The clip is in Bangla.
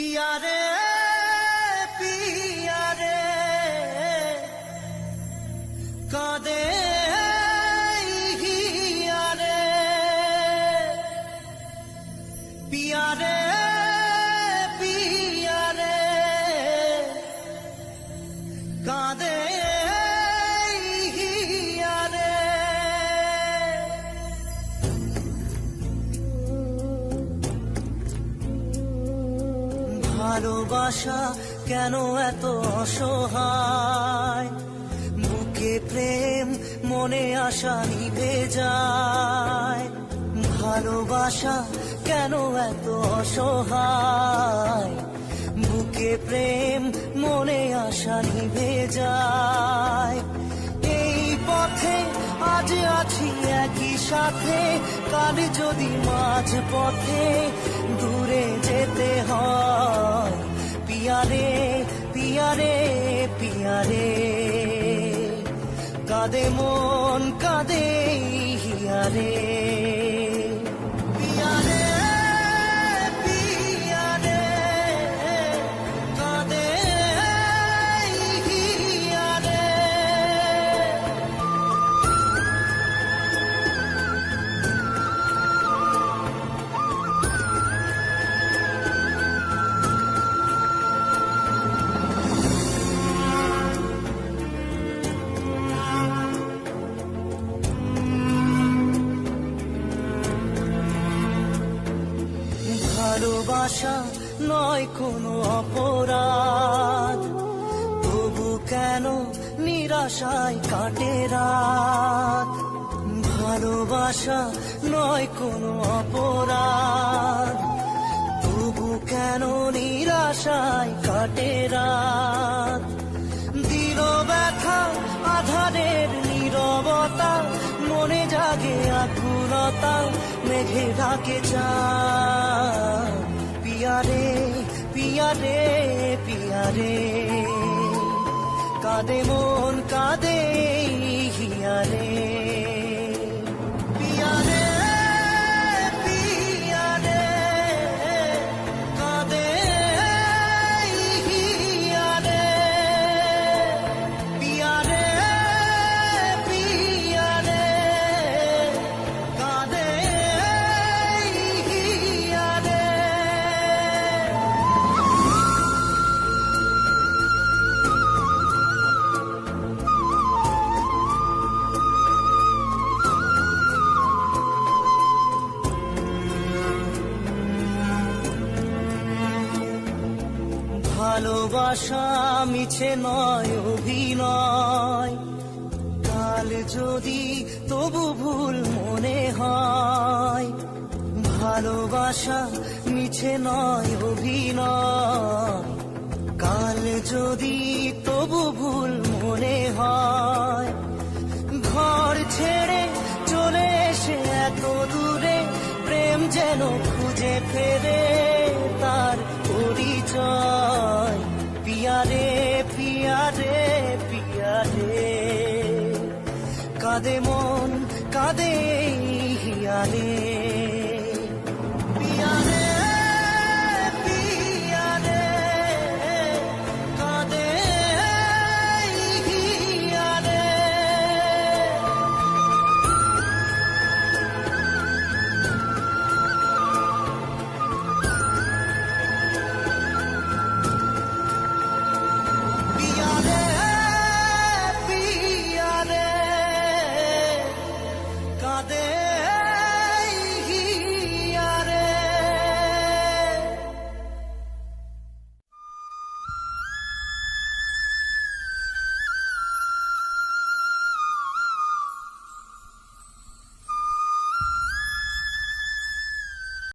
पिया रे कादे हिया रे पिया रे कादे हिया रे ভালোবাসা কেন এত অসহায় বুকে প্রেম মনে আশা নিভে যায় ভালোবাসা কেন এত অসহায় বুকে প্রেম মনে আশা নিভে যায় এই পথে আজ আছি একই সাথে কাল যদি মাঝ পথে দূরে যেতে হয় পিয়া রে কাঁদে মন কাঁদে হিয়া রে পিয়া রে কাঁদে হিয়া রে ভালোবাসা নয় কোনো অপরাধ তবু কেন নিরাশায় কাটে রাত ভালোবাসা নয় কোনো অপরাধ তবু কেন নিরাশায় কাটে রাত দিল ব্যথা আধারের নীরবতা মনে জাগে আকুলতা মেঘে ঢাকে চাঁদ পিয়া রে কাঁদে মন কাঁদে হিয়া রে পিয়া রে কাঁদে হিয়া রে পিয়া রে কাঁদে হিয়া রে ভালোবাসা মিছে নয় অভিনয় কাল যদি তবু ভুল মনে হয় ভালোবাসা মিছে নয় অভিনয় কাল যদি তবু ভুল মনে হয় ঘর ছেড়ে চলে এসে এত দূরে প্রেম যেন খুঁজে ফেরে তার পরিচয় পিয়া রে কাঁদে মন কাঁদে হিয়া রে